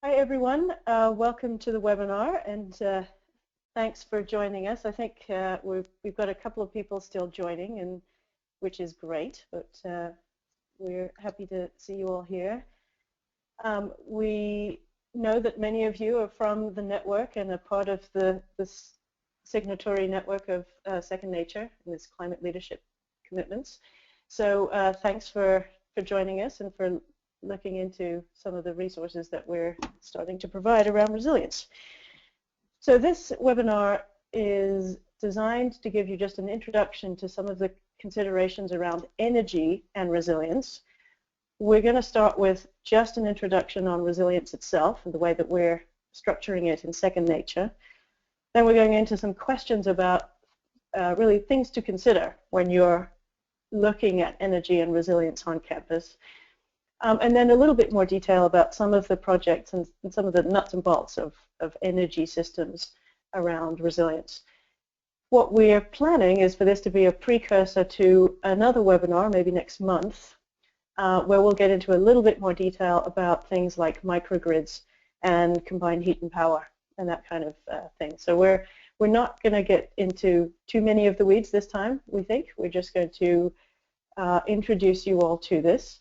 Hi everyone, welcome to the webinar, and thanks for joining us. I think we've got a couple of people still joining, and which is great, but we're happy to see you all here. We know that many of you are from the network and are part of the signatory network of Second Nature and its climate leadership commitments. So thanks for joining us and for looking into some of the resources that we're starting to provide around resilience. So this webinar is designed to give you just an introduction to some of the considerations around energy and resilience. We're going to start with just an introduction on resilience itself and the way that we're structuring it in Second Nature. Then we're going into some questions about really things to consider when you're looking at energy and resilience on campus. And then a little bit more detail about some of the projects and some of the nuts and bolts of energy systems around resilience. What we're planning is for this to be a precursor to another webinar, maybe next month, where we'll get into a little bit more detail about things like microgrids and combined heat and power and that kind of thing. So we're not going to get into too many of the weeds this time, we think. We're just going to introduce you all to this.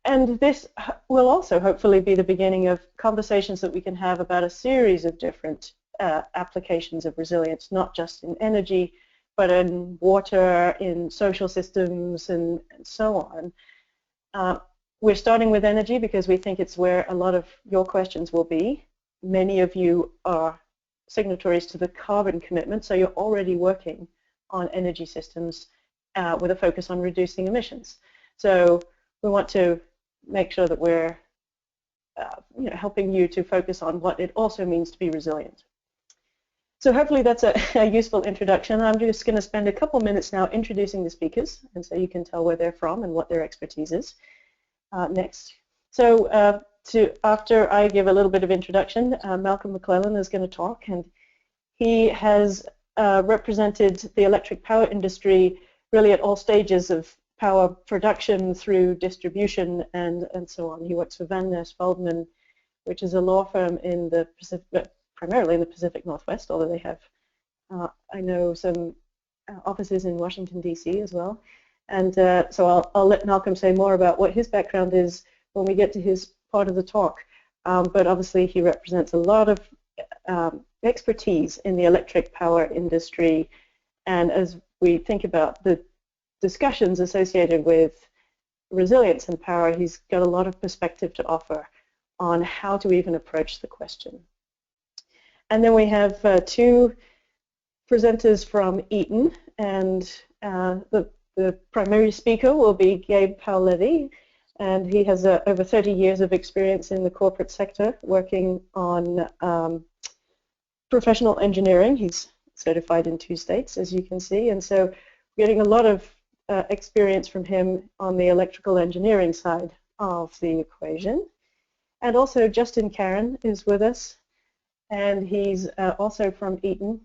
And this will also hopefully be the beginning of conversations that we can have about a series of different applications of resilience, not just in energy, but in water, in social systems, and so on. We're starting with energy because we think it's where a lot of your questions will be. Many of you are signatories to the carbon commitment, so you're already working on energy systems with a focus on reducing emissions. So we want to make sure that we're helping you to focus on what it also means to be resilient. So hopefully that's a useful introduction. I'm just going to spend a couple minutes now introducing the speakers, and so you can tell where they're from and what their expertise is next. So after I give a little bit of introduction, Malcolm McClellan is going to talk, and he has represented the electric power industry really at all stages of power production through distribution and so on. He works for Ness, Feldman, which is a law firm in the Pacific, primarily in the Pacific Northwest, although they have, I know, some offices in Washington, D.C. as well. And so I'll let Malcolm say more about what his background is when we get to his part of the talk. But obviously he represents a lot of expertise in the electric power industry, and as we think about the discussions associated with resilience and power, he's got a lot of perspective to offer on how to even approach the question. And then we have two presenters from Eaton, and the primary speaker will be Gabe Paoletti, and he has over 30 years of experience in the corporate sector working on professional engineering. He's certified in 2 states, as you can see, and so getting a lot of experience from him on the electrical engineering side of the equation. And also Justin Caron is with us, and he's also from Eaton,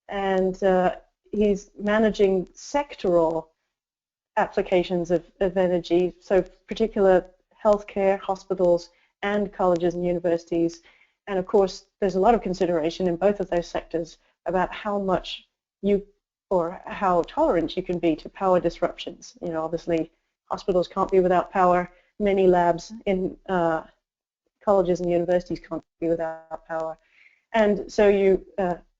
and he's managing sectoral applications of energy, so particular healthcare, hospitals, and colleges and universities. And of course, there's a lot of consideration in both of those sectors about how much or how tolerant you can be to power disruptions. You know, obviously, hospitals can't be without power. Many labs in colleges and universities can't be without power. And so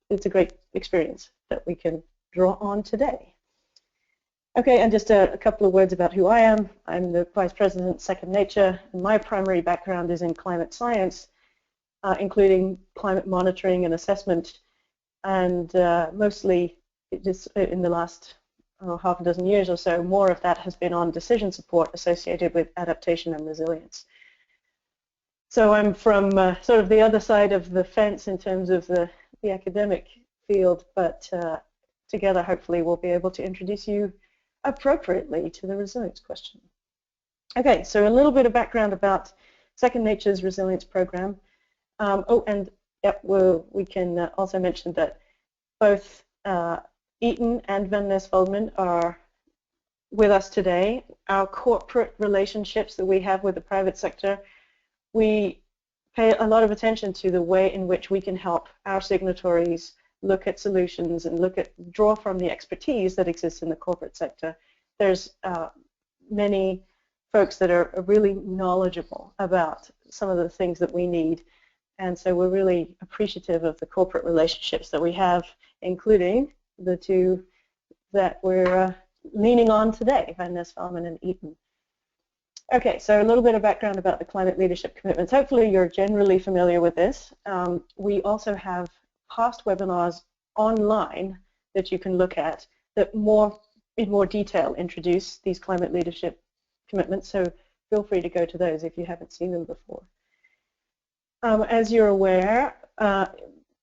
it's a great experience that we can draw on today. Okay, and just a couple of words about who I am. I'm the Vice President at Second Nature, and my primary background is in climate science, including climate monitoring and assessment, and mostly just in the last half a dozen years or so, more of that has been on decision support associated with adaptation and resilience. So I'm from sort of the other side of the fence in terms of the academic field, but together hopefully we'll be able to introduce you appropriately to the resilience question. Okay, so a little bit of background about Second Nature's resilience program. And yep, we can also mention that both Eaton and Ness Feldman are with us today. Our corporate relationships that we have with the private sector, we pay a lot of attention to the way in which we can help our signatories look at solutions and draw from the expertise that exists in the corporate sector. There's many folks that are really knowledgeable about some of the things that we need, and so we're really appreciative of the corporate relationships that we have, including the two that we're leaning on today, Ness, Feldman, and Eaton. Okay, so a little bit of background about the climate leadership commitments. Hopefully you're generally familiar with this. We also have past webinars online that you can look at that in more detail introduce these climate leadership commitments, so feel free to go to those if you haven't seen them before. As you're aware,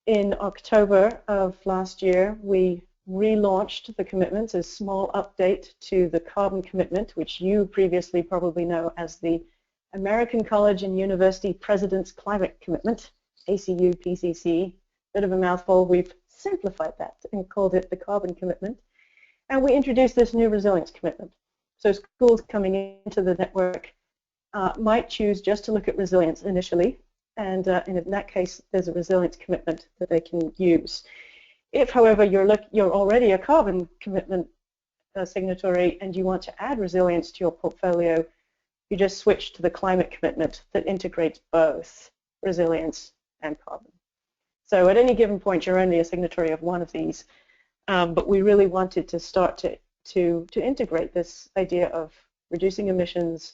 in October of last year, we relaunched the commitments, a small update to the carbon commitment, which you previously probably know as the American College and University President's Climate Commitment, ACU-PCC. Bit of a mouthful. We've simplified that and called it the Carbon Commitment. And we introduced this new resilience commitment. So schools coming into the network might choose just to look at resilience initially, and in that case, there's a resilience commitment that they can use. If, however, you're already a carbon commitment signatory and you want to add resilience to your portfolio, you just switch to the climate commitment that integrates both resilience and carbon. So at any given point, you're only a signatory of one of these, but we really wanted to start to integrate this idea of reducing emissions,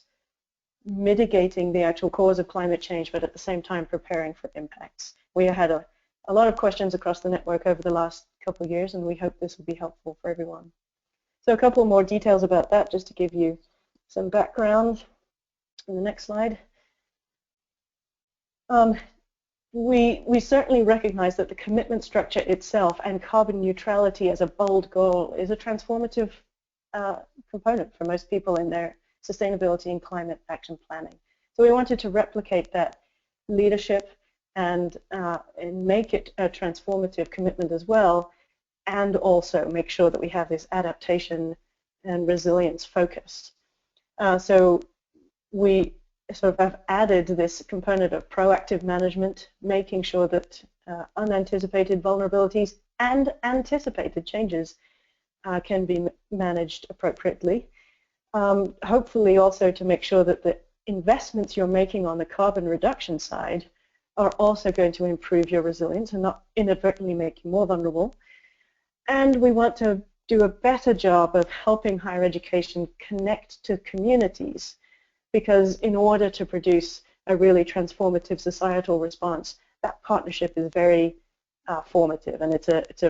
mitigating the actual cause of climate change, but at the same time preparing for impacts. We had a lot of questions across the network over the last couple of years, and we hope this will be helpful for everyone. So a couple more details about that, just to give you some background. In the next slide. We certainly recognize that the commitment structure itself and carbon neutrality as a bold goal is a transformative component for most people in their sustainability and climate action planning. So we wanted to replicate that leadership and make it a transformative commitment as well, and also make sure that we have this adaptation and resilience focus. So we sort of have added this component of proactive management, making sure that unanticipated vulnerabilities and anticipated changes can be managed appropriately. Hopefully also to make sure that the investments you're making on the carbon reduction side are also going to improve your resilience and not inadvertently make you more vulnerable. And we want to do a better job of helping higher education connect to communities, because in order to produce a really transformative societal response, that partnership is very formative, and it's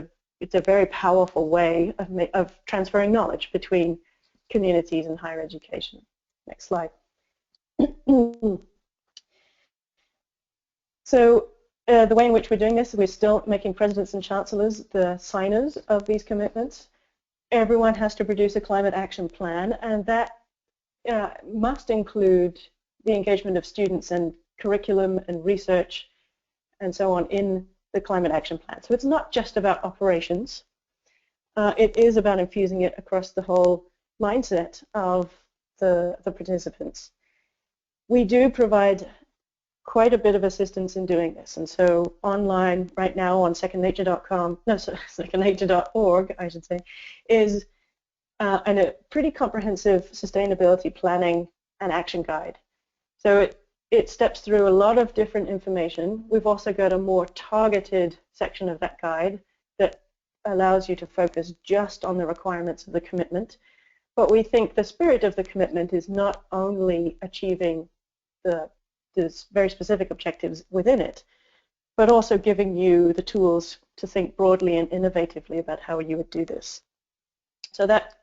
a very powerful way of transferring knowledge between communities and higher education. Next slide. So the way in which we're doing this, we're still making presidents and chancellors the signers of these commitments. Everyone has to produce a climate action plan, and that must include the engagement of students and curriculum and research and so on in the climate action plan. So it's not just about operations. It is about infusing it across the whole mindset of the participants. We do provide quite a bit of assistance in doing this, and so online right now on secondnature.com, no, sorry, secondnature.org, I should say, is a pretty comprehensive sustainability planning and action guide. So it steps through a lot of different information. We've also got a more targeted section of that guide that allows you to focus just on the requirements of the commitment. But we think the spirit of the commitment is not only achieving the very specific objectives within it, but also giving you the tools to think broadly and innovatively about how you would do this. So that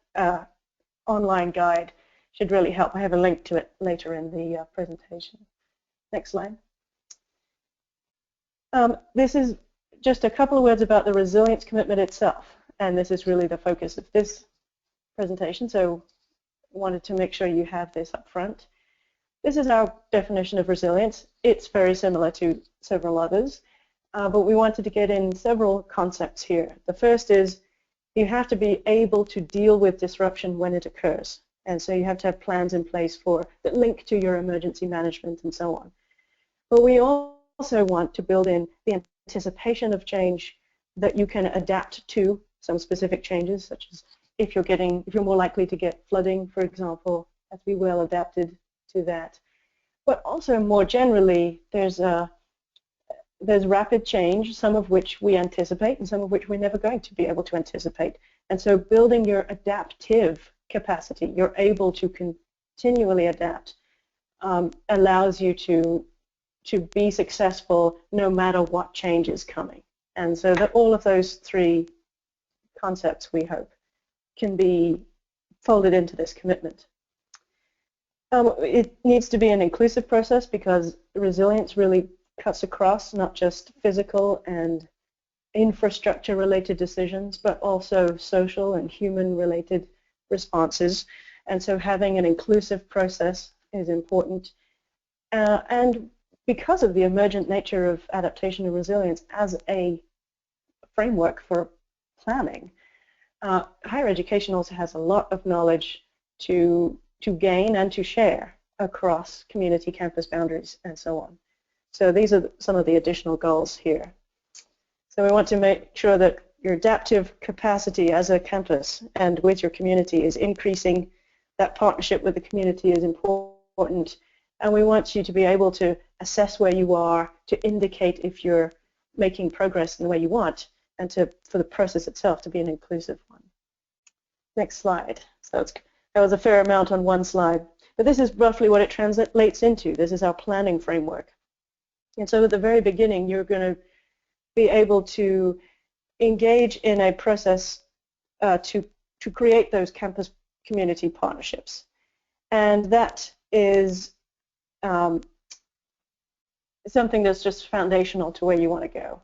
online guide should really help. I have a link to it later in the presentation. Next slide. This is just a couple of words about the resilience commitment itself, and this is really the focus of this presentation, so I wanted to make sure you have this up front. This is our definition of resilience. It's very similar to several others, but we wanted to get in several concepts here. The first is you have to be able to deal with disruption when it occurs, and so you have to have plans in place that link to your emergency management and so on. But we also want to build in the anticipation of change, that you can adapt to some specific changes, such as if you're more likely to get flooding, for example, have to be well adapted to that. But also more generally, there's rapid change, some of which we anticipate and some of which we're never going to be able to anticipate. And so building your adaptive capacity, you're able to continually adapt, allows you to be successful no matter what change is coming. And so that all of those three concepts, we hope, can be folded into this commitment. It needs to be an inclusive process because resilience really cuts across not just physical and infrastructure-related decisions, but also social and human-related responses. And so having an inclusive process is important. And because of the emergent nature of adaptation and resilience as a framework for planning, higher education also has a lot of knowledge to gain and to share across community campus boundaries and so on. So these are some of the additional goals here. So we want to make sure that your adaptive capacity as a campus and with your community is increasing. That partnership with the community is important. And we want you to be able to assess where you are, to indicate if you're making progress in the way you want, and for the process itself to be an inclusive one. Next slide. So that was a fair amount on one slide. But this is roughly what it translates into. This is our planning framework. And so at the very beginning, you're going to be able to engage in a process to create those campus community partnerships. And that is something that's just foundational to where you want to go.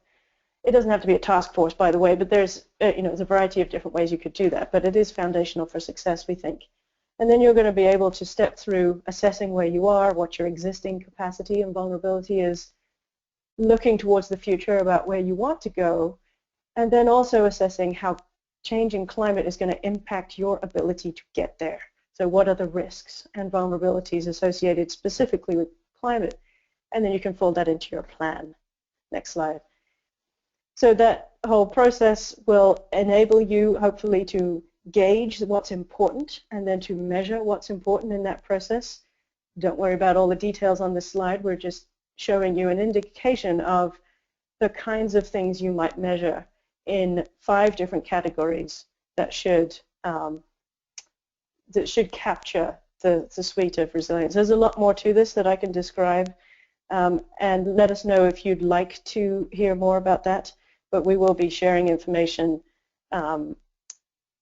It doesn't have to be a task force, by the way, but there's a variety of different ways you could do that, but it is foundational for success, we think. And then you're going to be able to step through assessing where you are, what your existing capacity and vulnerability is, looking towards the future about where you want to go, and then also assessing how changing climate is going to impact your ability to get there. So what are the risks and vulnerabilities associated specifically with climate? And then you can fold that into your plan. Next slide. So that whole process will enable you, hopefully, to gauge what's important and then to measure what's important in that process. Don't worry about all the details on this slide. We're just showing you an indication of the kinds of things you might measure in 5 different categories that should capture the suite of resilience. There's a lot more to this that I can describe, and let us know if you'd like to hear more about that, but we will be sharing information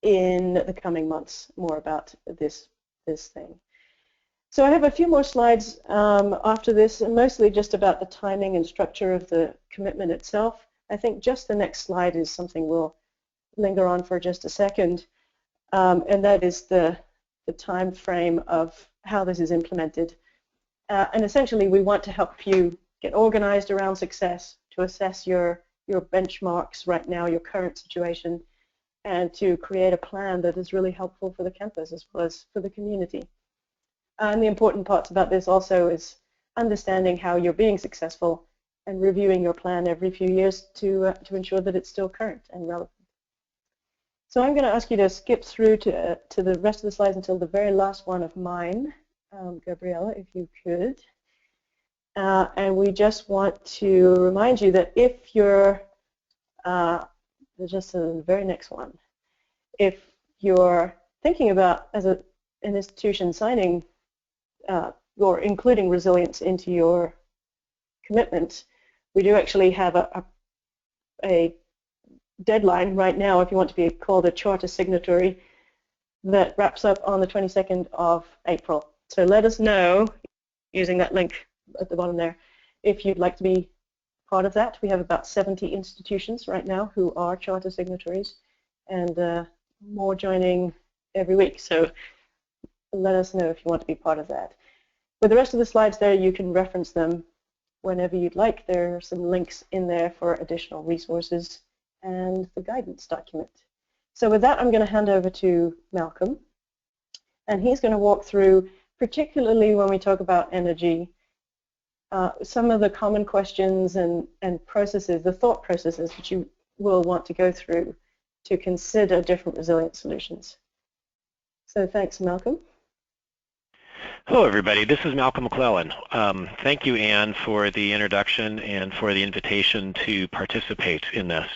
in the coming months more about this thing. So I have a few more slides after this, and mostly just about the timing and structure of the commitment itself. I think just the next slide is something we'll linger on for just a second, and that is the time frame of how this is implemented. And essentially, we want to help you get organized around success, to assess your benchmarks right now, your current situation, and to create a plan that is really helpful for the campus as well as for the community. And the important parts about this also is understanding how you're being successful and reviewing your plan every few years to ensure that it's still current and relevant. So I'm going to ask you to skip through to the rest of the slides until the very last one of mine, Gabriella, if you could. And we just want to remind you that if you're, just the very next one, if you're thinking about as an institution signing or including resilience into your commitment, we do actually have a deadline right now if you want to be called a charter signatory that wraps up on the 22nd of April. So let us know using that link at the bottom there if you'd like to be part of that. We have about 70 institutions right now who are charter signatories, and more joining every week. So let us know if you want to be part of that. With the rest of the slides there, you can reference them whenever you'd like. There are some links in there for additional resources and the guidance document. So with that, I'm going to hand over to Malcolm, and he's going to walk through, particularly when we talk about energy, some of the common questions and processes, the thought processes that you will want to go through to consider different resilience solutions. So thanks, Malcolm. Hello, everybody. This is Malcolm McClellan. Thank you, Anne, for the introduction and for the invitation to participate in this.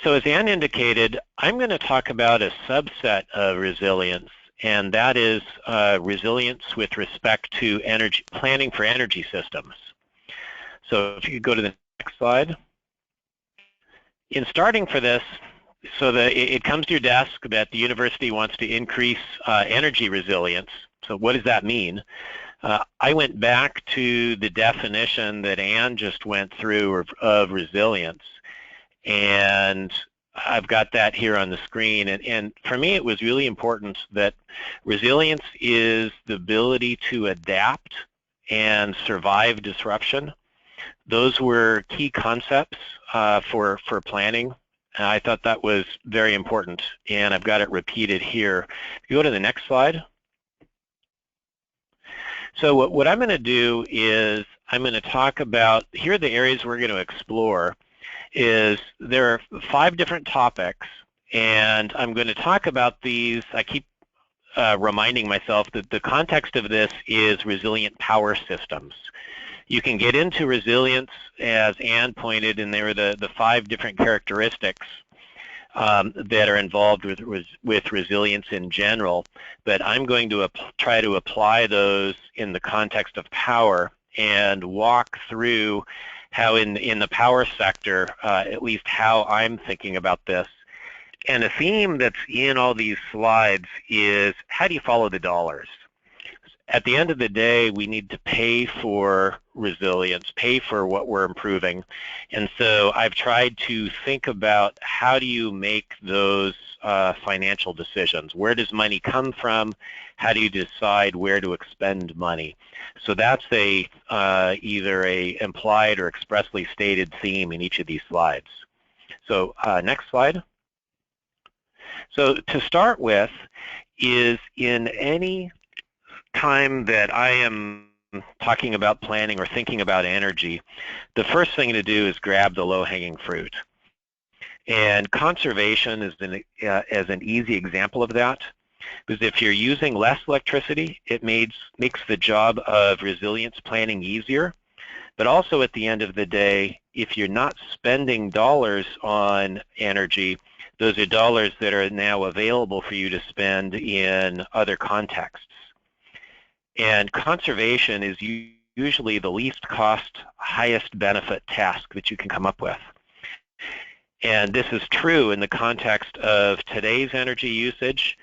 So as Anne indicated, I'm going to talk about a subset of resilience, and that is resilience with respect to energy planning for energy systems. So if you go to the next slide. In starting for this, so it comes to your desk that the university wants to increase energy resilience. So what does that mean? I went back to the definition that Anne just went through of resilience, and I've got that here on the screen. And for me, it was really important that resilience is the ability to adapt and survive disruption. Those were key concepts for planning. I thought that was very important, and I've got it repeated here. If you go to the next slide. So what I'm going to do is I'm going to talk about, here are the areas we're going to explore, is there are 5 different topics, and I'm going to talk about these. I keep reminding myself that the context of this is resilient power systems. You can get into resilience, as Anne pointed, and there are the 5 different characteristics that are involved with resilience in general, but I'm going to try to apply those in the context of power and walk through how in the power sector, at least how I'm thinking about this. And a theme that's in all these slides is, how do you follow the dollars? At the end of the day, we need to pay for resilience, pay for what we're improving. And so I've tried to think about, how do you make those financial decisions? Where does money come from? How do you decide where to expend money? So that's either a implied or expressly stated theme in each of these slides. So next slide. So to start with, is in any time that I am talking about planning or thinking about energy, the first thing to do is grab the low-hanging fruit. And conservation is an easy example of that, because if you're using less electricity, it makes the job of resilience planning easier. But also at the end of the day, if you're not spending dollars on energy, those are dollars that are now available for you to spend in other contexts. And conservation is usually the least cost, highest benefit task that you can come up with. And this is true in the context of today's energy usage.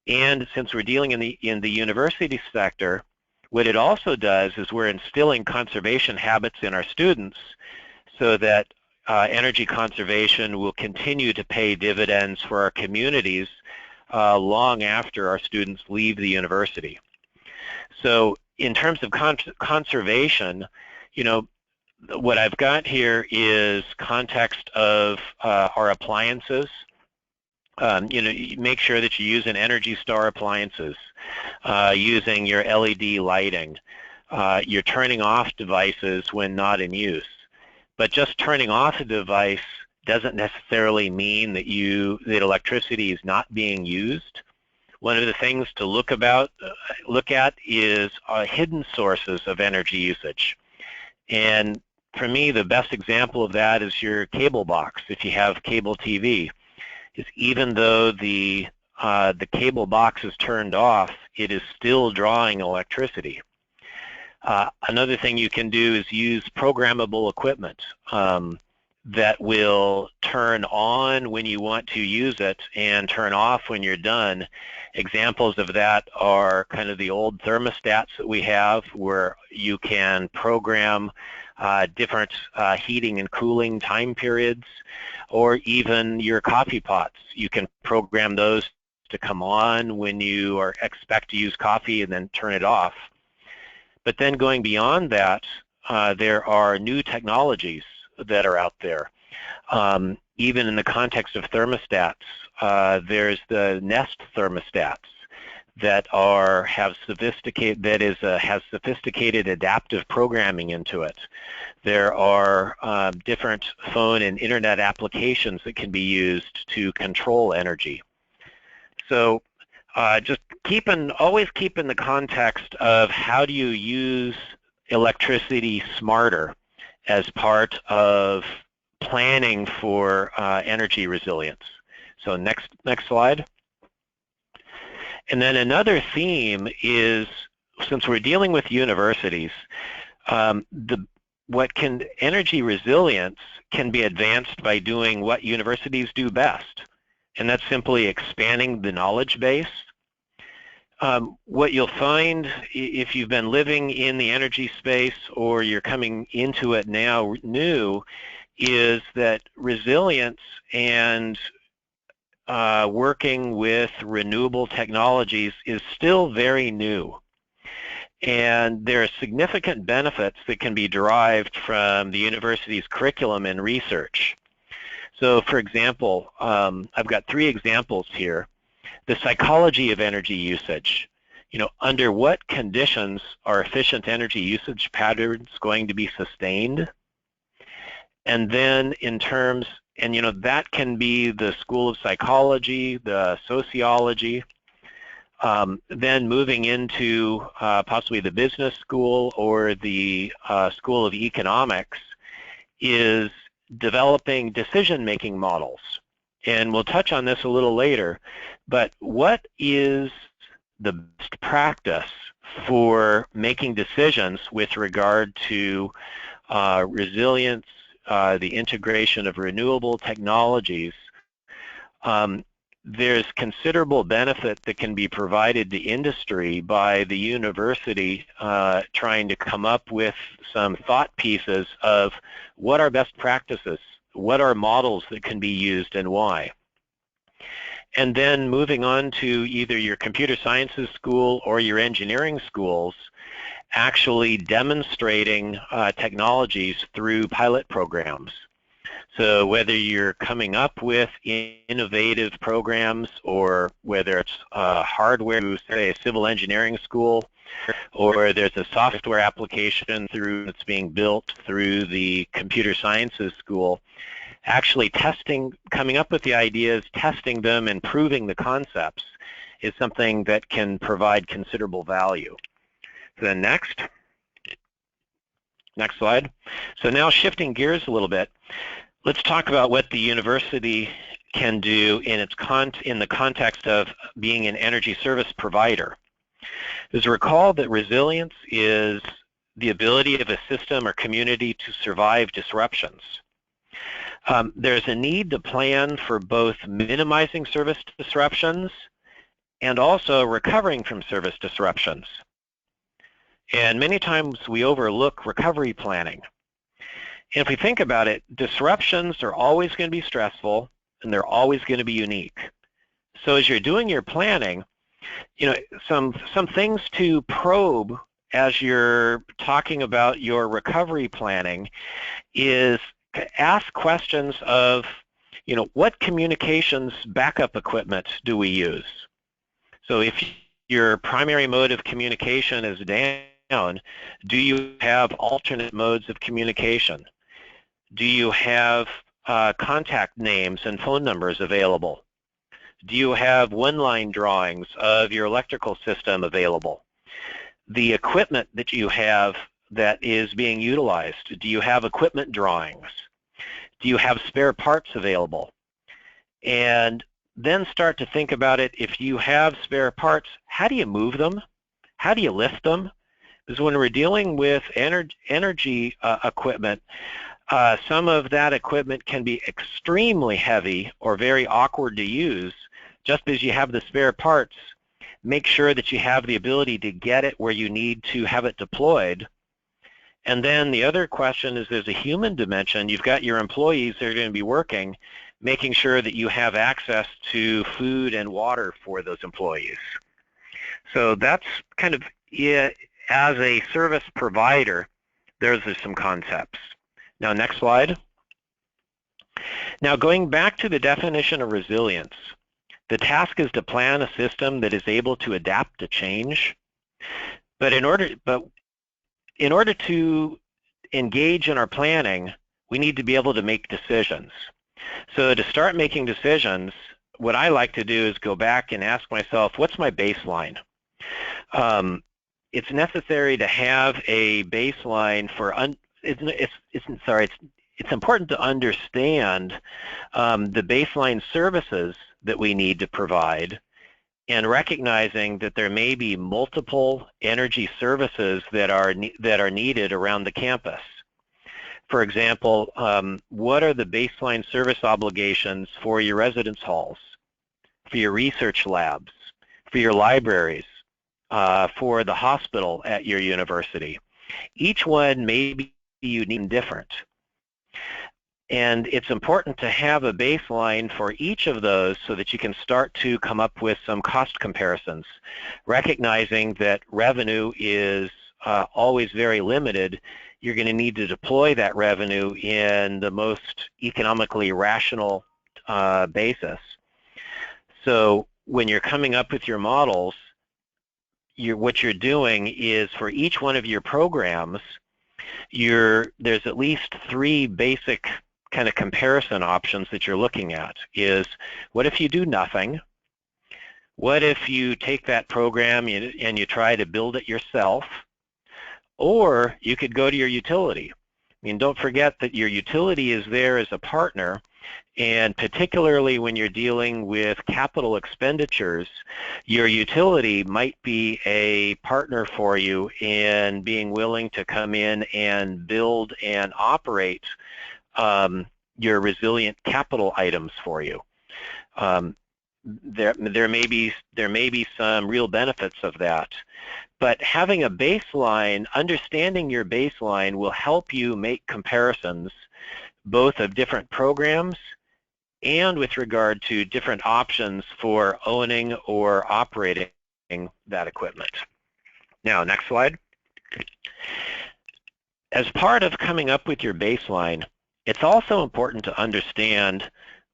And since we're dealing in the university sector, what it also does is we're instilling conservation habits in our students so that energy conservation will continue to pay dividends for our communities long after our students leave the university. So in terms of conservation, what I've got here is context of our appliances. Make sure that you use an Energy Star appliances, using your LED lighting. You're turning off devices when not in use. But just turning off a device doesn't necessarily mean that electricity is not being used. One of the things to look at is hidden sources of energy usage. And for me, the best example of that is your cable box. If you have cable TV, is even though the cable box is turned off, it is still drawing electricity. Another thing you can do is use programmable equipment that will turn on when you want to use it and turn off when you're done. Examples of that are kind of the old thermostats that we have, where you can program different heating and cooling time periods, or even your coffee pots. You can program those to come on when you expect to use coffee and then turn it off. But then going beyond that, there are new technologies that are out there. Even in the context of thermostats, there's the Ness thermostats that has sophisticated adaptive programming into it. There are different phone and internet applications that can be used to control energy. So just always keep in the context of how do you use electricity smarter as part of planning for energy resilience. So next slide. And then another theme is, since we're dealing with universities, energy resilience can be advanced by doing what universities do best, and that's simply expanding the knowledge base. What you'll find if you've been living in the energy space or you're coming into it now new is that resilience and working with renewable technologies is still very new. And there are significant benefits that can be derived from the university's curriculum and research. So for example, I've got 3 examples here. The psychology of energy usage. Under what conditions are efficient energy usage patterns going to be sustained? And then in terms, that can be the School of Psychology, the sociology, then moving into possibly the business school or the School of Economics is developing decision-making models. And we'll touch on this a little later, but what is the best practice for making decisions with regard to resilience, the integration of renewable technologies? There's considerable benefit that can be provided to industry by the university trying to come up with some thought pieces of what are best practices, what are models that can be used and why. And then moving on to either your computer sciences school or your engineering schools, actually demonstrating technologies through pilot programs. So whether you're coming up with innovative programs or whether it's hardware through, say, a civil engineering school, or there's a software application that's being built through the computer sciences school, actually coming up with the ideas, testing them, and proving the concepts is something that can provide considerable value. So then next slide. So now shifting gears a little bit, let's talk about what the university can do in the context of being an energy service provider. Just recall that resilience is the ability of a system or community to survive disruptions. There's a need to plan for both minimizing service disruptions and also recovering from service disruptions. And many times we overlook recovery planning. And if we think about it, disruptions are always going to be stressful and they're always going to be unique. So as you're doing your planning, some things to probe as you're talking about your recovery planning is to ask questions of, what communications backup equipment do we use? So if your primary mode of communication is down, do you have alternate modes of communication? Do you have contact names and phone numbers available? Do you have one-line drawings of your electrical system available? The equipment that you have that is being utilized, do you have equipment drawings? Do you have spare parts available? And then start to think about it. If you have spare parts, how do you move them? How do you lift them? Because when we're dealing with energy equipment, some of that equipment can be extremely heavy or very awkward to use. Just as you have the spare parts, make sure that you have the ability to get it where you need to have it deployed. And then the other question is there's a human dimension. You've got your employees that are going to be working, making sure that you have access to food and water for those employees. So that's kind of it. As a service provider, there's some concepts. Now, next slide. Now, going back to the definition of resilience, The task is to plan a system that is able to adapt to change. But in order to engage in our planning, we need to be able to make decisions. So to start making decisions, what I like to do is go back and ask myself, what's my baseline? It's necessary to have a baseline for, it's important to understand the baseline services that we need to provide, and recognizing that there may be multiple energy services that are needed around the campus. For example, what are the baseline service obligations for your residence halls, for your research labs, for your libraries, for the hospital at your university? Each one may be unique and different. And it's important to have a baseline for each of those so that you can start to come up with some cost comparisons, recognizing that revenue is always very limited. You're going to need to deploy that revenue in the most economically rational basis. So when you're coming up with your models, what you're doing is for each one of your programs, there's at least 3 basic kind of comparison options that you're looking at. Is what if you do nothing? What if you take that program and you try to build it yourself? Or you could go to your utility. I mean, don't forget that your utility is there as a partner, and particularly when you're dealing with capital expenditures, your utility might be a partner for you in being willing to come in and build and operate your resilient capital items for you. There may be some real benefits of that. But having a baseline, understanding your baseline, will help you make comparisons both of different programs and with regard to different options for owning or operating that equipment. Now, next slide. As part of coming up with your baseline, it's also important to understand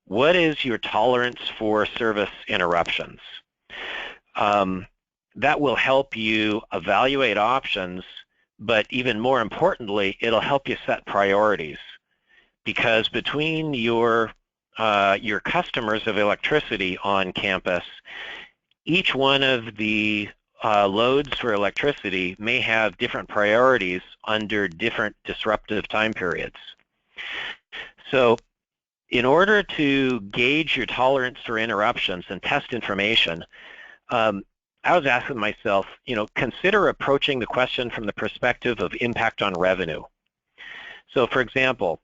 what is your tolerance for service interruptions. That will help you evaluate options, but even more importantly, it'll help you set priorities. Because between your customers of electricity on campus, each one of the loads for electricity may have different priorities under different disruptive time periods. So in order to gauge your tolerance for interruptions and test information, I was asking myself, consider approaching the question from the perspective of impact on revenue. So for example,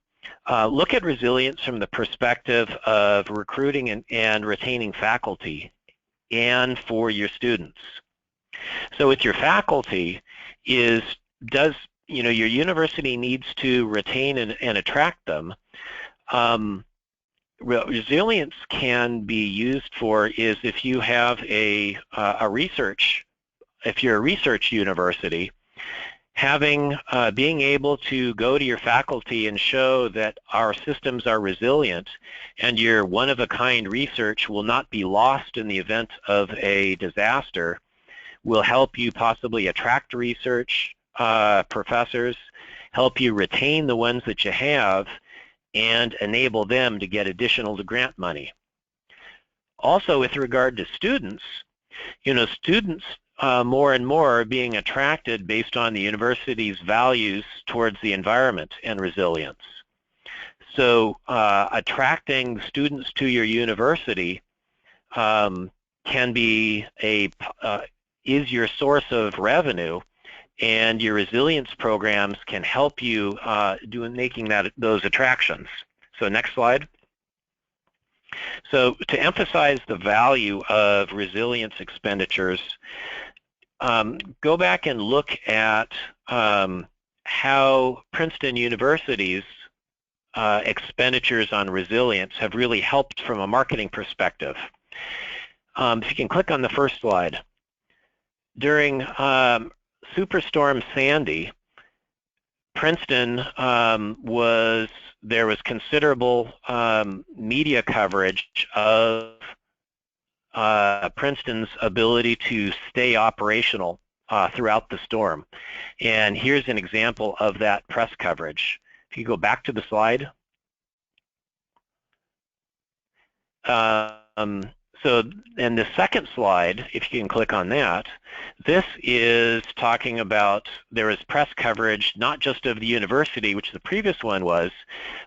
look at resilience from the perspective of recruiting and retaining faculty and for your students. So with your faculty, your university needs to retain and attract them. Resilience can be used for is if you have if you're a research university, being able to go to your faculty and show that our systems are resilient and your one-of-a-kind research will not be lost in the event of a disaster will help you possibly attract research professors, help you retain the ones that you have, and enable them to get additional grant money. Also, with regard to students, students more and more are being attracted based on the university's values towards the environment and resilience. So attracting students to your university can be is your source of revenue, and your resilience programs can help you making those attractions. So next slide. So to emphasize the value of resilience expenditures, go back and look at how Princeton University's expenditures on resilience have really helped from a marketing perspective. If you can click on the first slide. During Superstorm Sandy, Princeton there was considerable media coverage of Princeton's ability to stay operational throughout the storm. And here's an example of that press coverage. If you go back to the slide. And the second slide, if you can click on that, this is talking about there is press coverage not just of the university, which the previous one was,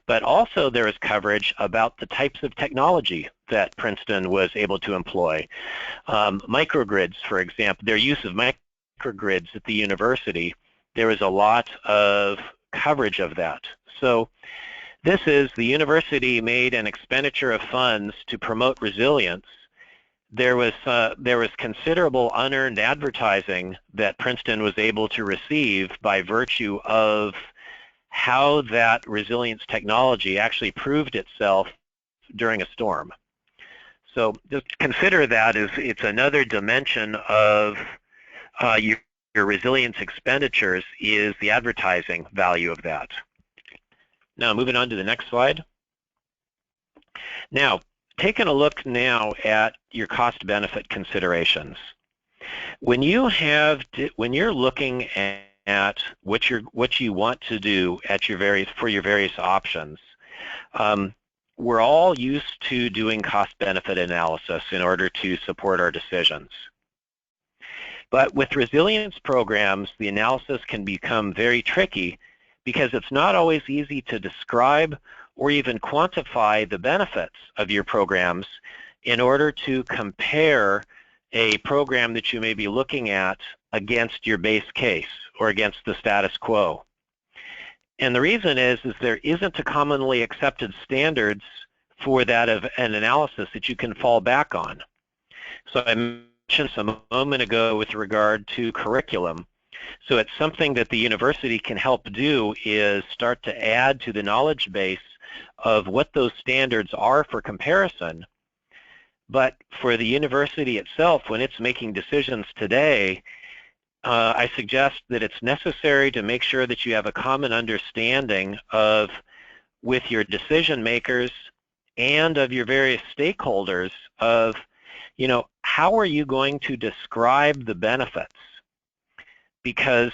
but also there is coverage about the types of technology that Princeton was able to employ. Microgrids, for example, their use of microgrids at the university, there was a lot of coverage of that. So this is the university made an expenditure of funds to promote resilience. There was considerable unearned advertising that Princeton was able to receive by virtue of how that resilience technology actually proved itself during a storm. So just consider that as it's another dimension of your resilience expenditures is the advertising value of that. Now moving on to the next slide. Now, taking a look now at your cost-benefit considerations. When you're looking at what you want to do at for your various options, we're all used to doing cost-benefit analysis in order to support our decisions. But with resilience programs, the analysis can become very tricky because it's not always easy to describe or even quantify the benefits of your programs in order to compare a program that you may be looking at against your base case or against the status quo. And the reason is there isn't a commonly accepted standards for that of an analysis that you can fall back on. So I mentioned a moment ago with regard to curriculum. So it's something that the university can help do is start to add to the knowledge base of what those standards are for comparison. But for the university itself, when it's making decisions today, I suggest that it's necessary to make sure that you have a common understanding of, with your decision makers and of your various stakeholders of, how are you going to describe the benefits? Because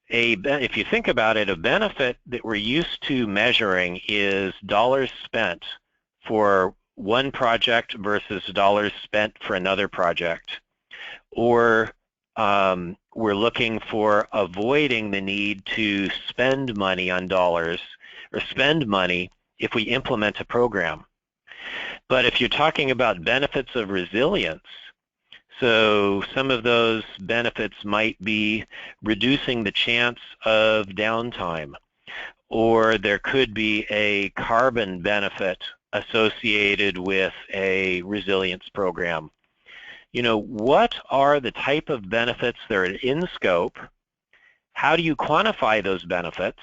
if you think about it, a benefit that we're used to measuring is dollars spent for one project versus dollars spent for another project. Or we're looking for avoiding the need to spend money on dollars or spend money if we implement a program. But if you're talking about benefits of resilience, so some of those benefits might be reducing the chance of downtime, or there could be a carbon benefit associated with a resilience program. What are the type of benefits that are in scope? How do you quantify those benefits?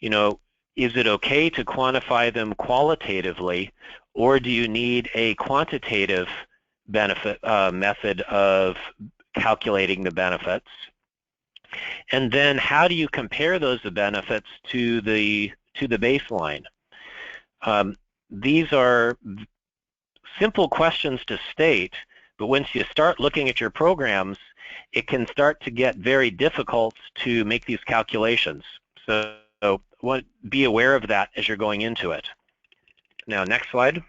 Is it okay to quantify them qualitatively, or do you need a quantitative benefit method of calculating the benefits? And then how do you compare those benefits to the baseline? These are simple questions to state, but once you start looking at your programs, it can start to get very difficult to make these calculations. So be aware of that as you're going into it. Now, next slide.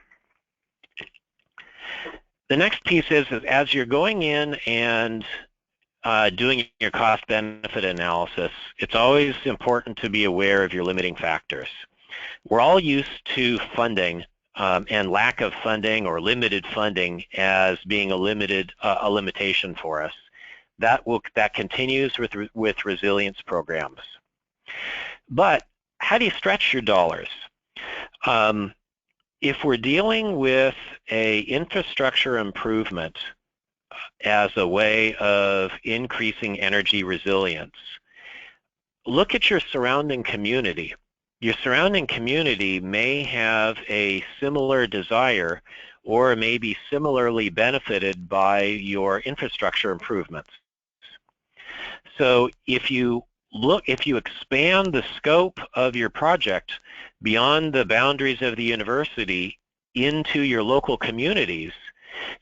The next piece is as you're going in and doing your cost-benefit analysis, it's always important to be aware of your limiting factors. We're all used to funding and lack of funding or limited funding as being a limitation for us. That continues with resilience programs. But how do you stretch your dollars? If we're dealing with a infrastructure improvement as a way of increasing energy resilience, look at your surrounding community. Your surrounding community may have a similar desire or may be similarly benefited by your infrastructure improvements. So if you expand the scope of your project beyond the boundaries of the university into your local communities,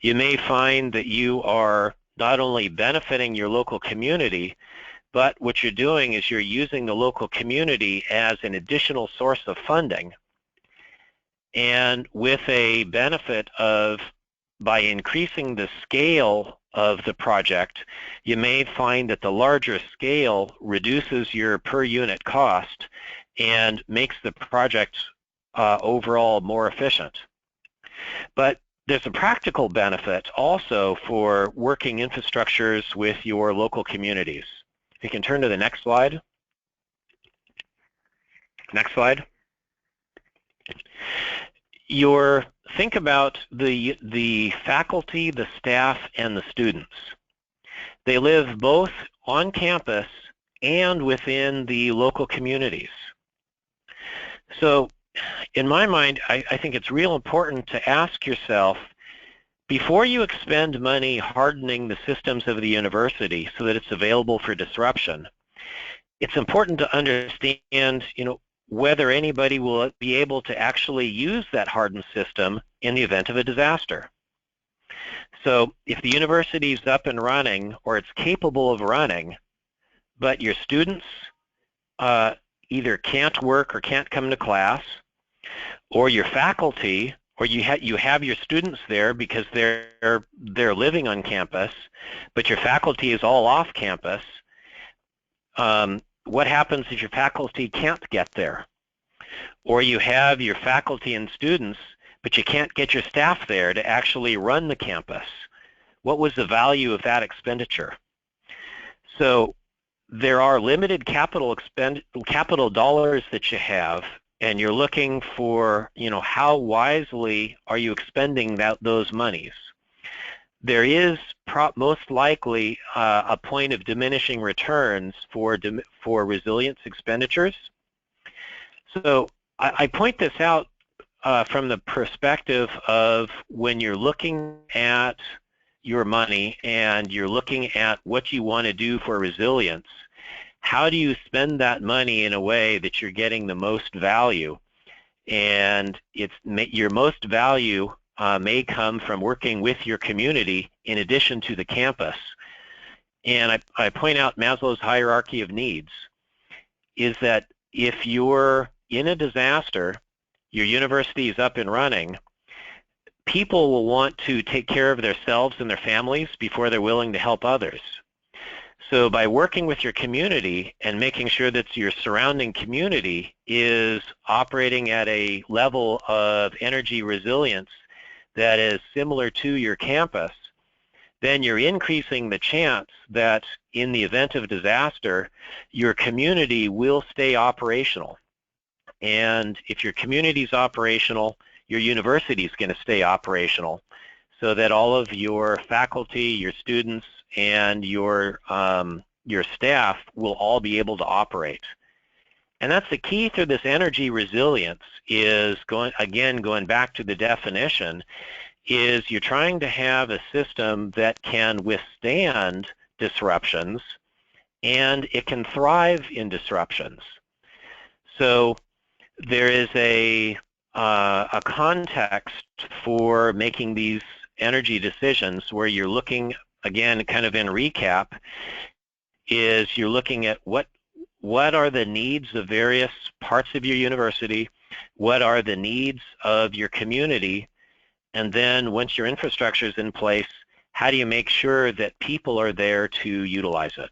You may find that you are not only benefiting your local community, but what you're doing is you're using the local community as an additional source of funding, and with a benefit of, by increasing the scale of the project, you may find that the larger scale reduces your per unit cost and makes the project overall more efficient. But there's a practical benefit also for working infrastructures with your local communities. If you can turn to the next slide. Next slide. Think about the faculty, the staff, and the students. They live both on campus and within the local communities. So in my mind, I think it's real important to ask yourself, before you expend money hardening the systems of the university so that it's available for disruption, it's important to understand, whether anybody will be able to actually use that hardened system in the event of a disaster. So if the university is up and running, or it's capable of running, but your students either can't work or can't come to class, or your faculty, or you have your students there because they're living on campus, but your faculty is all off campus, what happens if your faculty can't get there? Or you have your faculty and students, but you can't get your staff there to actually run the campus. What was the value of that expenditure? So there are limited capital dollars that you have, and you're looking for, how wisely are you expending those monies? There is most likely a point of diminishing returns for resilience expenditures. So I point this out from the perspective of when you're looking at your money and you're looking at what you want to do for resilience, how do you spend that money in a way that you're getting the most value? And your most value may come from working with your community in addition to the campus. And I point out Maslow's hierarchy of needs is that if you're in a disaster, your university is up and running, people will want to take care of themselves and their families before they're willing to help others. So by working with your community and making sure that your surrounding community is operating at a level of energy resilience that is similar to your campus, then you're increasing the chance that in the event of disaster, your community will stay operational. And if your community is operational, your university is going to stay operational, so that all of your faculty, your students, and your staff will all be able to operate. And that's the key to this energy resilience, is going back to the definition, is you're trying to have a system that can withstand disruptions and it can thrive in disruptions. So there is a context for making these energy decisions where you're looking, again, kind of in recap, is you're looking at what are the needs of various parts of your university, what are the needs of your community, and then once your infrastructure is in place, how do you make sure that people are there to utilize it?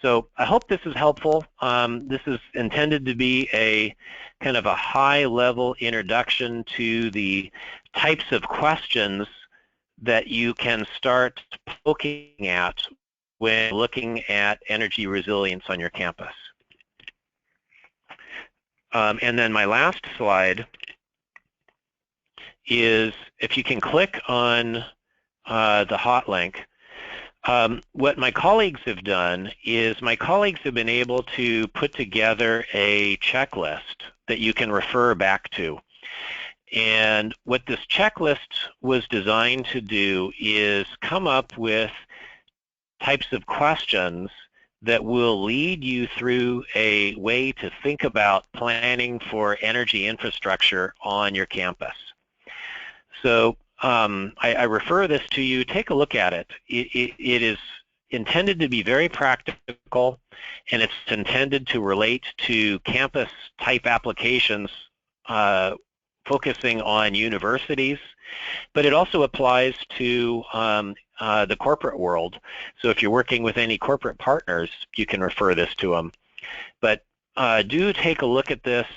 So I hope this is helpful. This is intended to be a kind of a high-level introduction to the types of questions that you can start looking at when looking at energy resilience on your campus. And then my last slide is, if you can click on the hot link, what my colleagues have done is my colleagues have been able to put together a checklist that you can refer back to. And what this checklist was designed to do is come up with types of questions that will lead you through a way to think about planning for energy infrastructure on your campus. So I refer this to you. Take a look at it. It is intended to be very practical, and it's intended to relate to campus-type applications focusing on universities, but it also applies to the corporate world. So if you're working with any corporate partners, you can refer this to them. But do take a look at this.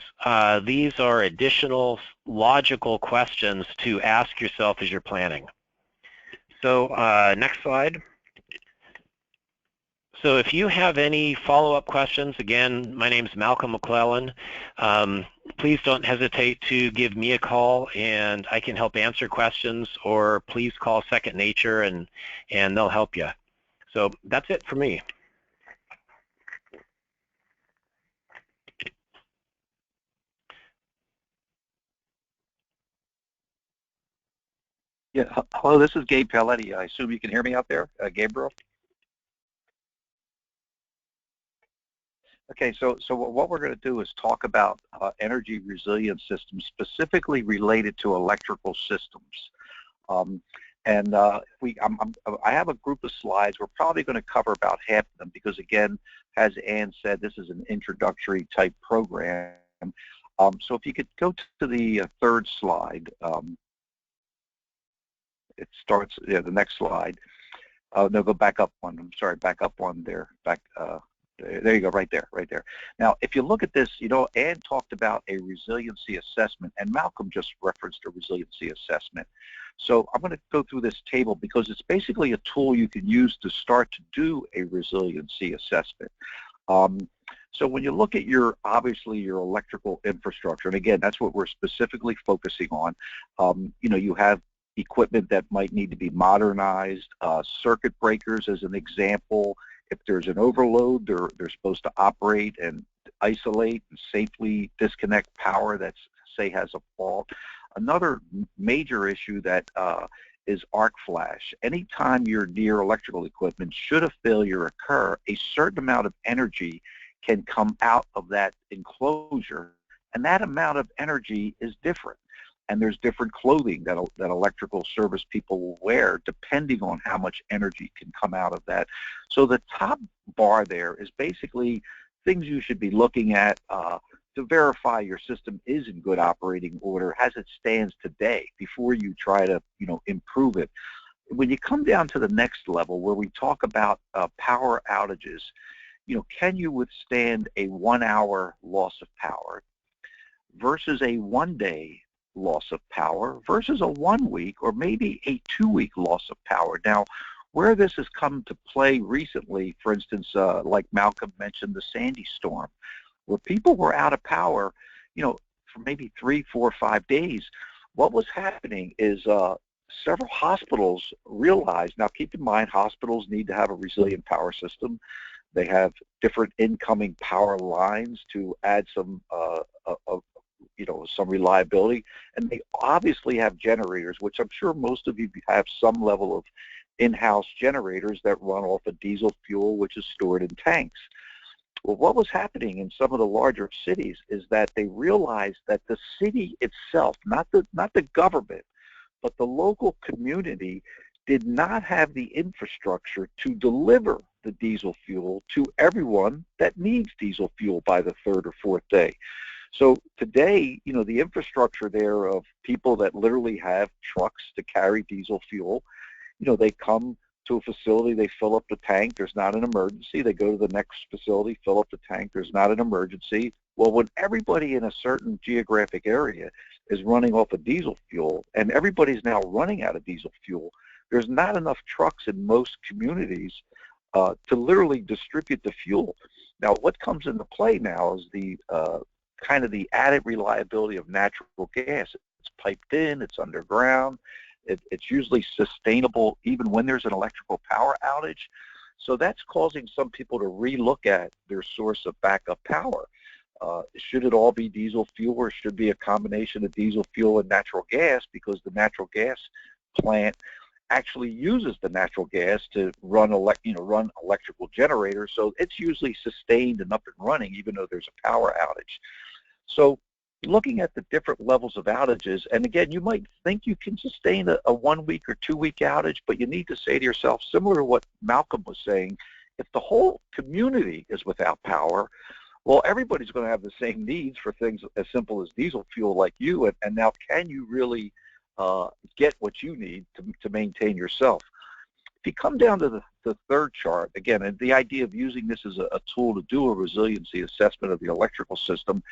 These are additional logical questions to ask yourself as you're planning. So next slide. So if you have any follow-up questions, again, my name is Malcolm McClellan. Please don't hesitate to give me a call, and I can help answer questions, or please call Second Nature, and they'll help you. So that's it for me. Yeah, hello, this is Gabe Pelletti. I assume you can hear me out there, Gabriel? Okay, so what we're going to do is talk about energy resilience systems specifically related to electrical systems. I have a group of slides. We're probably going to cover about half of them because, again, as Ann said, this is an introductory type program. So if you could go to the third slide. It starts, yeah, the next slide. No, go back up one. I'm sorry, back up one there. There you go, right there, right there. Now, if you look at this, you know, Ann talked about a resiliency assessment, and Malcolm just referenced a resiliency assessment. So I'm going to go through this table because it's basically a tool you can use to start to do a resiliency assessment. So when you look at obviously your electrical infrastructure, and again, that's what we're specifically focusing on, you know, you have equipment that might need to be modernized, circuit breakers as an example. If there's an overload, they're supposed to operate and isolate and safely disconnect power that, say, has a fault. Another major issue that is arc flash. Anytime you're near electrical equipment, should a failure occur, a certain amount of energy can come out of that enclosure, and that amount of energy is different. And there's different clothing that electrical service people will wear depending on how much energy can come out of that. So the top bar there is basically things you should be looking at to verify your system is in good operating order as it stands today before you try to, you know, improve it. When you come down to the next level where we talk about power outages, you know, can you withstand a 1 hour loss of power versus a 1 day loss of power versus a 1 week or maybe a 2 week loss of power? Now, where this has come to play recently, for instance, like Malcolm mentioned, the Sandy storm, where people were out of power, you know, for maybe 3, 4, 5 days. What was happening is several hospitals realized, now keep in mind, hospitals need to have a resilient power system. They have different incoming power lines to add some you know, some reliability, and they obviously have generators, which I'm sure most of you have some level of in-house generators that run off of diesel fuel, which is stored in tanks. Well, what was happening in some of the larger cities is that they realized that the city itself, not the government, but the local community did not have the infrastructure to deliver the diesel fuel to everyone that needs diesel fuel by the 3rd or 4th day. So today, you know, the infrastructure there of people that literally have trucks to carry diesel fuel, you know, they come to a facility, they fill up the tank, there's not an emergency, they go to the next facility, fill up the tank, there's not an emergency. Well, when everybody in a certain geographic area is running off of diesel fuel, and everybody's now running out of diesel fuel, there's not enough trucks in most communities to literally distribute the fuel. Now, what comes into play now is the kind of the added reliability of natural gas. It's piped in, it's underground, it's usually sustainable even when there's an electrical power outage. So that's causing some people to relook at their source of backup power. Should it all be diesel fuel, or should it be a combination of diesel fuel and natural gas, because the natural gas plant actually uses the natural gas to run electrical generators, so it's usually sustained and up and running even though there's a power outage. So looking at the different levels of outages, and again, you might think you can sustain a 1 week or 2 week outage, but you need to say to yourself, similar to what Malcolm was saying, if the whole community is without power, well, everybody's going to have the same needs for things as simple as diesel fuel like you, and now can you really get what you need to maintain yourself? If you come down to the third chart, again, and the idea of using this as a tool to do a resiliency assessment of the electrical system,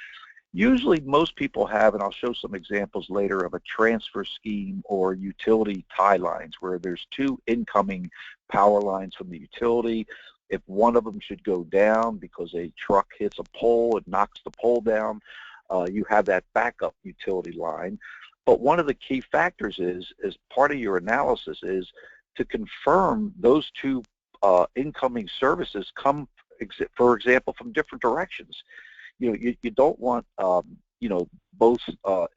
usually most people have, and I'll show some examples later, of a transfer scheme or utility tie lines where there's two incoming power lines from the utility. If one of them should go down because a truck hits a pole, it knocks the pole down, you have that backup utility line. But one of the key factors is part of your analysis is to confirm those two incoming services come, for example, from different directions. You don't want both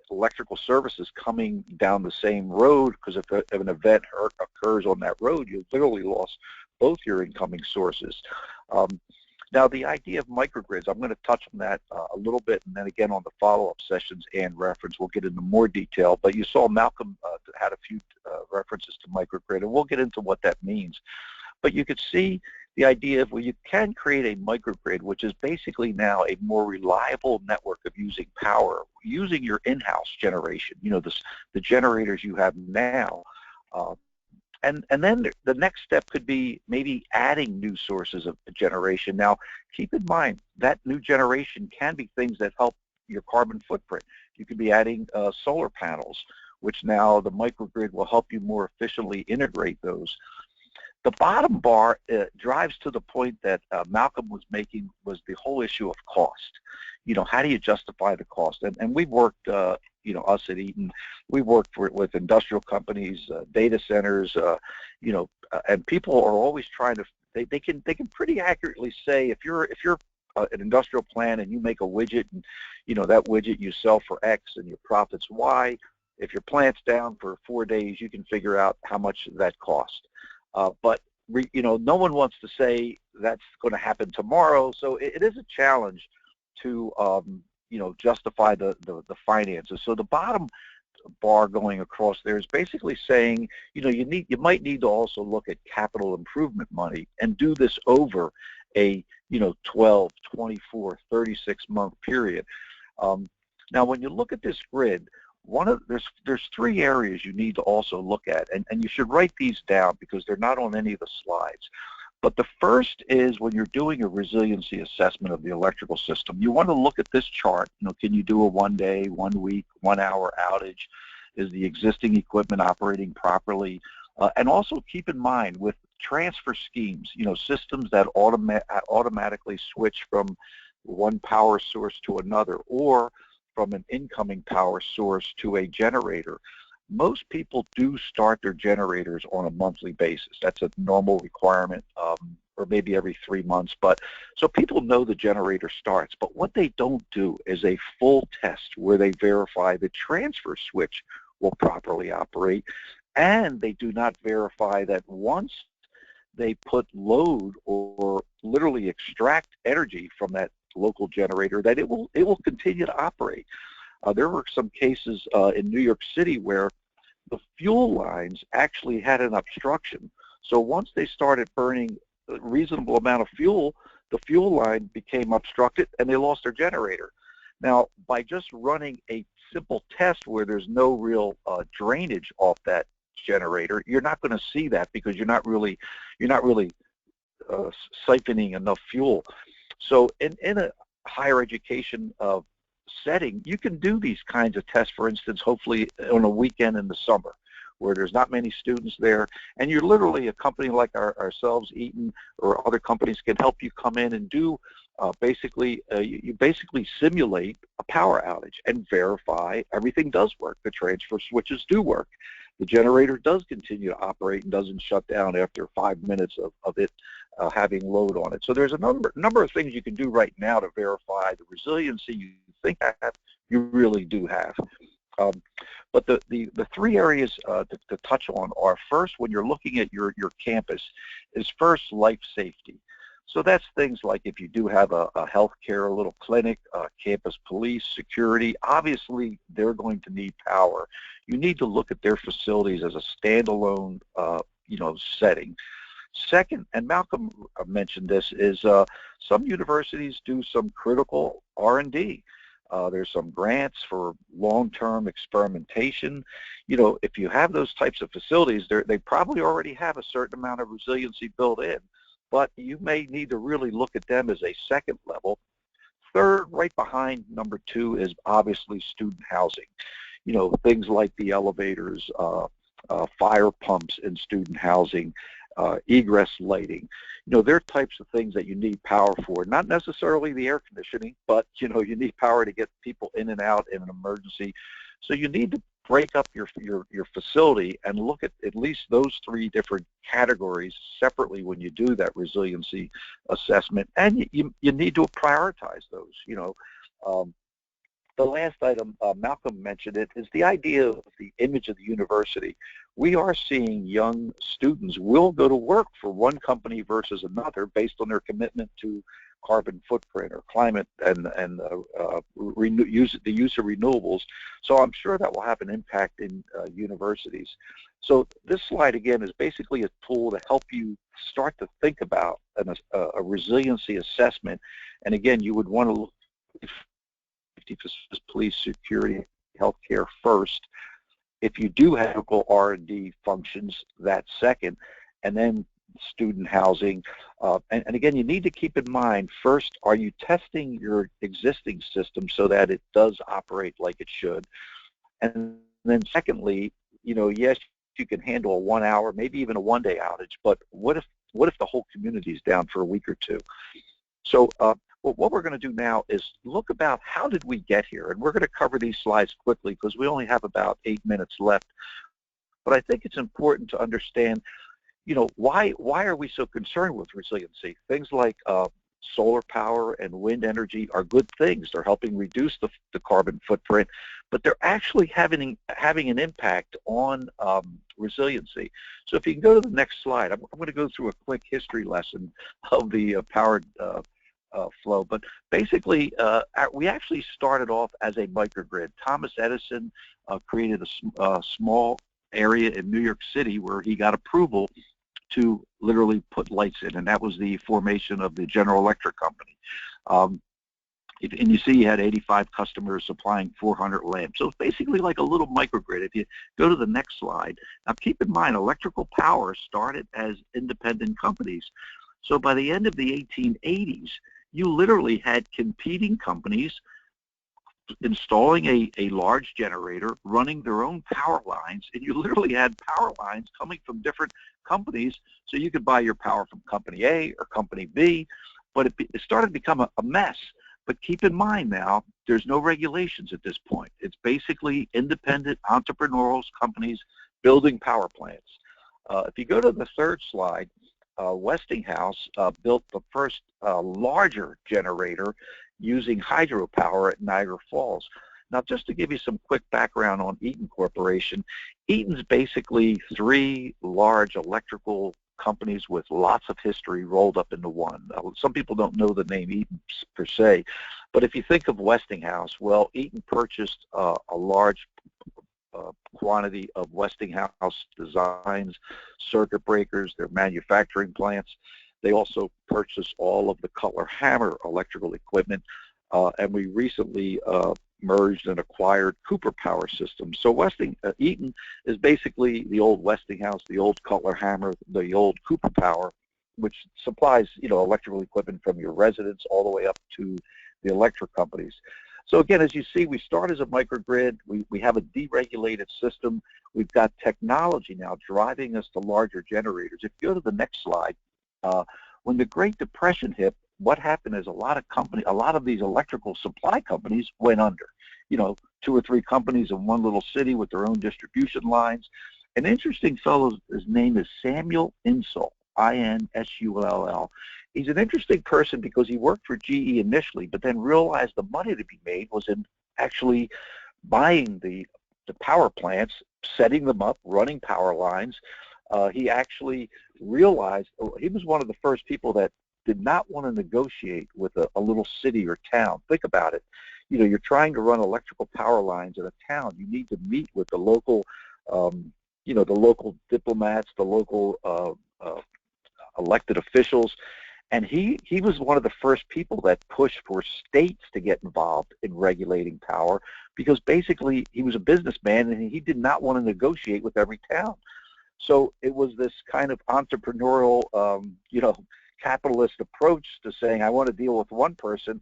electrical services coming down the same road, because if an event occurs on that road, you've literally lost both your incoming sources. Now, the idea of microgrids, I'm going to touch on that a little bit, and then again on the follow-up sessions and reference, we'll get into more detail. But you saw Malcolm had a few references to microgrid, and we'll get into what that means. But you could see the idea of, well, you can create a microgrid, which is basically now a more reliable network of using power, using your in-house generation, the generators you have now. And then the next step could be maybe adding new sources of generation. Now, keep in mind that new generation can be things that help your carbon footprint. You could be adding solar panels, which now the microgrid will help you more efficiently integrate those. The bottom bar drives to the point that Malcolm was making, was the whole issue of cost. How do you justify the cost? And we've worked, us at Eaton, we worked with industrial companies, data centers, and people are always trying to, they can pretty accurately say, if you're an industrial plant and you make a widget, and that widget you sell for X and your profit's Y, if your plant's down for 4 days, you can figure out how much that cost. But no one wants to say that's going to happen tomorrow, so it is a challenge to justify the finances. So the bottom bar going across there is basically saying, you might need to also look at capital improvement money and do this over a 12, 24, 36-month period. Now, when you look at this grid, there's 3 areas you need to also look at, and you should write these down because they're not on any of the slides. But the first is, when you're doing a resiliency assessment of the electrical system, you want to look at this chart. Can you do a 1 day, 1 week, 1 hour outage? Is the existing equipment operating properly? And also keep in mind with transfer schemes, systems that automatically switch from one power source to another, or from an incoming power source to a generator. Most people do start their generators on a monthly basis. That's a normal requirement, or maybe every 3 months. But so people know the generator starts. But what they don't do is a full test where they verify the transfer switch will properly operate, and they do not verify that once they put load or literally extract energy from that local generator, that it will continue to operate. There were some cases in New York City where the fuel lines actually had an obstruction. So once they started burning a reasonable amount of fuel, the fuel line became obstructed and they lost their generator. Now, by just running a simple test where there's no real drainage off that generator, you're not going to see that because you're not really siphoning enough fuel. So in a higher education setting, you can do these kinds of tests, for instance, hopefully on a weekend in the summer where there's not many students there, and you're literally, a company like ourselves, Eaton, or other companies can help you come in and do you basically simulate a power outage and verify everything does work. The transfer switches do work. The generator does continue to operate and doesn't shut down after 5 minutes of it having load on it. So there's a number of things you can do right now to verify the resiliency you think you really do have. But the 3 areas to touch on are, first, when you're looking at your campus, is first life safety. So that's things like if you do have a healthcare, a little clinic, campus police, security, obviously they're going to need power. You need to look at their facilities as a standalone, setting. Second, and Malcolm mentioned this, is some universities do some critical R&D. There's some grants for long-term experimentation. If you have those types of facilities, they probably already have a certain amount of resiliency built in, but you may need to really look at them as a second level. Third, right behind number 2, is obviously student housing. Things like the elevators, fire pumps in student housing, egress lighting. They're types of things that you need power for. Not necessarily the air conditioning, but you need power to get people in and out in an emergency. So you need to break up your facility and look at least those 3 different categories separately when you do that resiliency assessment. And you need to prioritize those. The last item, Malcolm mentioned it, is the idea of the image of the university. We are seeing young students will go to work for one company versus another based on their commitment to carbon footprint or climate and the use of renewables. So I'm sure that will have an impact in universities. So this slide, again, is basically a tool to help you start to think about a resiliency assessment. And again, you would want to look at police, security, healthcare first. If you do have local R&D functions, that's second, and then student housing. And again, you need to keep in mind, first, are you testing your existing system so that it does operate like it should? And then secondly, yes, you can handle a 1 hour, maybe even a 1-day outage, but what if the whole community is down for a week or 2? So what we're going to do now is look about how did we get here, and we're going to cover these slides quickly because we only have about 8 minutes left. But I think it's important to understand, why are we so concerned with resiliency? Things like solar power and wind energy are good things. They're helping reduce the carbon footprint, but they're actually having an impact on resiliency. So if you can go to the next slide, I'm going to go through a quick history lesson of the power flow. But basically, we actually started off as a microgrid. Thomas Edison created a small area in New York City where he got approval to literally put lights in, and that was the formation of the General Electric Company. And you see he had 85 customers supplying 400 lamps. So it's basically like a little microgrid. If you go to the next slide, now keep in mind, electrical power started as independent companies. So by the end of the 1880s, you literally had competing companies installing a large generator, running their own power lines, and you literally had power lines coming from different companies, so you could buy your power from company A or company B, but it started to become a mess. But keep in mind now, there's no regulations at this point. It's basically independent entrepreneurial companies building power plants. If you go to the third slide, Westinghouse built the first larger generator using hydropower at Niagara Falls. Now, just to give you some quick background on Eaton Corporation, Eaton's basically 3 large electrical companies with lots of history rolled up into one. Some people don't know the name Eaton per se, but if you think of Westinghouse, well, Eaton purchased a large quantity of Westinghouse designs, circuit breakers, their manufacturing plants. They also purchased all of the Cutler Hammer electrical equipment, and we recently merged and acquired Cooper Power Systems. So Eaton is basically the old Westinghouse, the old Cutler Hammer, the old Cooper Power, which supplies electrical equipment from your residence all the way up to the electric companies. So again, as you see, we start as a microgrid. We have a deregulated system. We've got technology now driving us to larger generators. If you go to the next slide, when the Great Depression hit, what happened is a lot of these electrical supply companies went under. 2 or 3 companies in one little city with their own distribution lines. An interesting fellow, his name is Samuel Insull, I-N-S-U-L-L. He's an interesting person because he worked for GE initially, but then realized the money to be made was in actually buying the power plants, setting them up, running power lines. He actually realized, he was one of the first people that did not want to negotiate with a little city or town. Think about it. You know, you're trying to run electrical power lines in a town. You need to meet with the local, you know, the local diplomats, the local elected officials. And he was one of the first people that pushed for states to get involved in regulating power, because basically he was a businessman and he did not want to negotiate with every town. So it was this kind of entrepreneurial, you know, capitalist approach to saying, I want to deal with one person.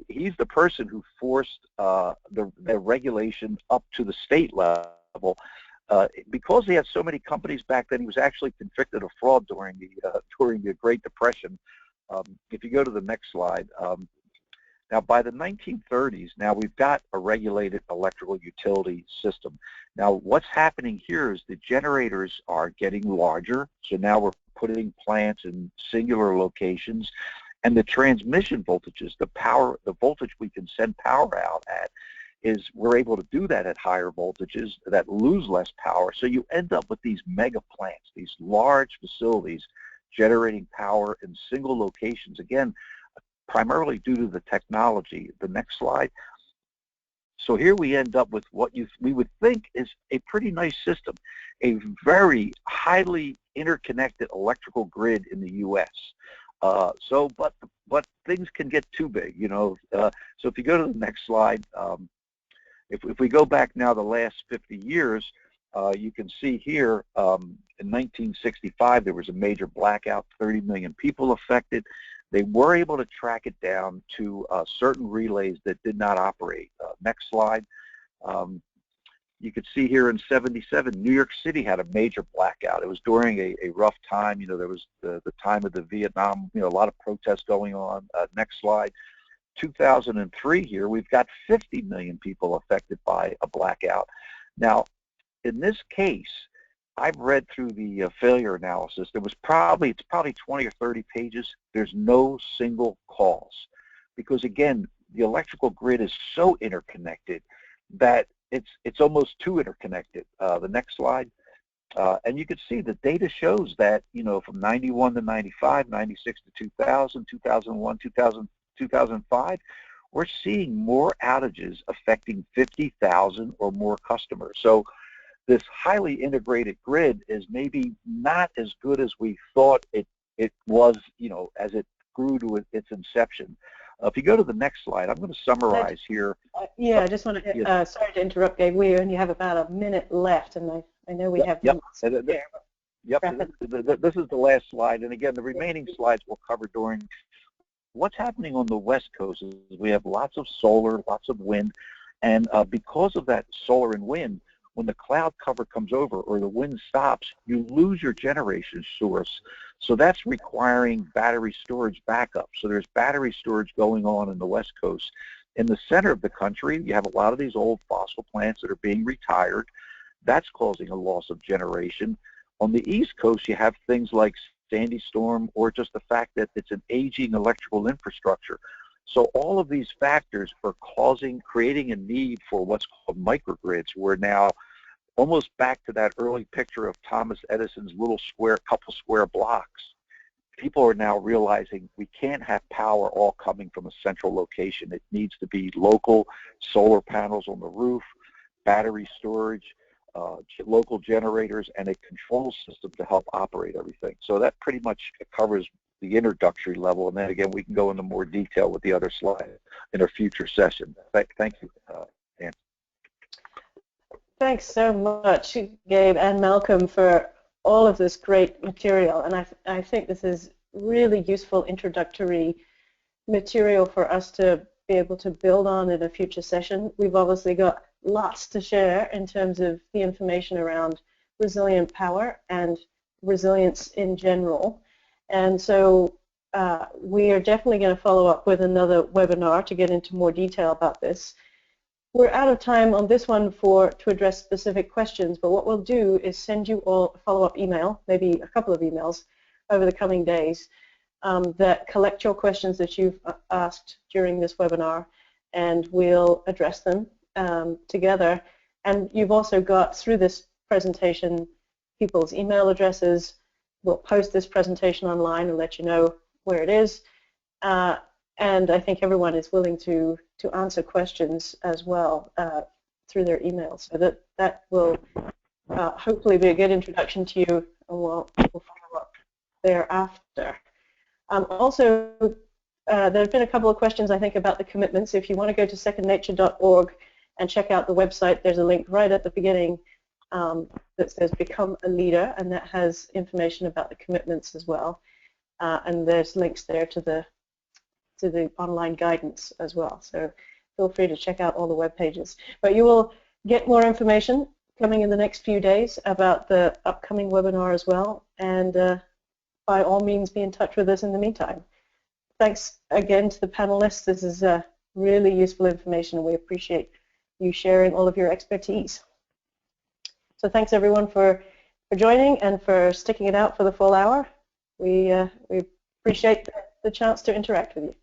He's the person who forced the regulation up to the state level. Because he had so many companies back then, he was actually convicted of fraud during the Great Depression. If you go to the next slide, now by the 1930s, now we've got a regulated electrical utility system. Now what's happening here is the generators are getting larger, so now we're putting plants in singular locations, and the transmission voltages, the voltage we can send power out at, is we're able to do that at higher voltages that lose less power. So you end up with these mega plants, these large facilities generating power in single locations, again, primarily due to the technology. The next slide. So here we end up with what we would think is a pretty nice system, a very highly interconnected electrical grid in the U.S. But things can get too big, you know. So if you go to the next slide, if we go back now the last 50 years, you can see here in 1965 there was a major blackout, 30 million people affected. They were able to track it down to certain relays that did not operate. Next slide. You could see here in 77, New York City had a major blackout. It was during a rough time. You know, there was the time of the Vietnam, you know, a lot of protests going on. Next slide. 2003 here, we've got 50 million people affected by a blackout. Now, in this case, I've read through the failure analysis. It's probably 20 or 30 pages. There's no single cause, because again, the electrical grid is so interconnected that it's almost too interconnected. The next slide. And you can see the data shows that, you know, from 91 to 95, 96 to 2000, 2001, 2005, we're seeing more outages affecting 50,000 or more customers. So this highly integrated grid is maybe not as good as we thought it was, you know, as it grew to its inception. If you go to the next slide, I'm going to summarize here. Yeah, I just want to, yes. Sorry to interrupt, Gabe. We only have about a minute left, and I know we have minutes to share. Yep, this is the last slide, and again, the remaining slides we'll cover during. What's happening on the West Coast is we have lots of solar, lots of wind, and because of that solar and wind, when the cloud cover comes over or the wind stops, you lose your generation source. So that's requiring battery storage backup. So there's battery storage going on in the West Coast. In the center of the country, you have a lot of these old fossil plants that are being retired. That's causing a loss of generation. On the East Coast, you have things like Sandy Storm, or just the fact that it's an aging electrical infrastructure. So all of these factors are creating a need for what's called microgrids. We're now almost back to that early picture of Thomas Edison's couple square blocks. People are now realizing we can't have power all coming from a central location. It needs to be local solar panels on the roof, battery storage, local generators, and a control system to help operate everything. So that pretty much covers the introductory level, and then again we can go into more detail with the other slide in a future session. Thank you, Ann. Thanks so much, Gabe and Malcolm, for all of this great material, and I think this is really useful introductory material for us to be able to build on in a future session. We've obviously got lots to share in terms of the information around resilient power and resilience in general. And so we are definitely going to follow up with another webinar to get into more detail about this. We're out of time on this one to address specific questions, but what we'll do is send you all a follow-up email, maybe a couple of emails over the coming days that collect your questions that you've asked during this webinar, and we'll address them together. And you've also got, through this presentation, people's email addresses. We'll post this presentation online and let you know where it is, and I think everyone is willing to answer questions as well through their emails. So that will hopefully be a good introduction to you, and we'll follow up thereafter. Also, there have been a couple of questions, I think, about the commitments. If you want to go to secondnature.org and check out the website, there's a link right at the beginning that says Become a Leader, and that has information about the commitments as well. And there's links there to the online guidance as well. So feel free to check out all the web pages. But you will get more information coming in the next few days about the upcoming webinar as well. And by all means, be in touch with us in the meantime. Thanks again to the panelists. This is really useful information. We appreciate you sharing all of your expertise. So thanks everyone for joining and for sticking it out for the full hour. We appreciate the chance to interact with you.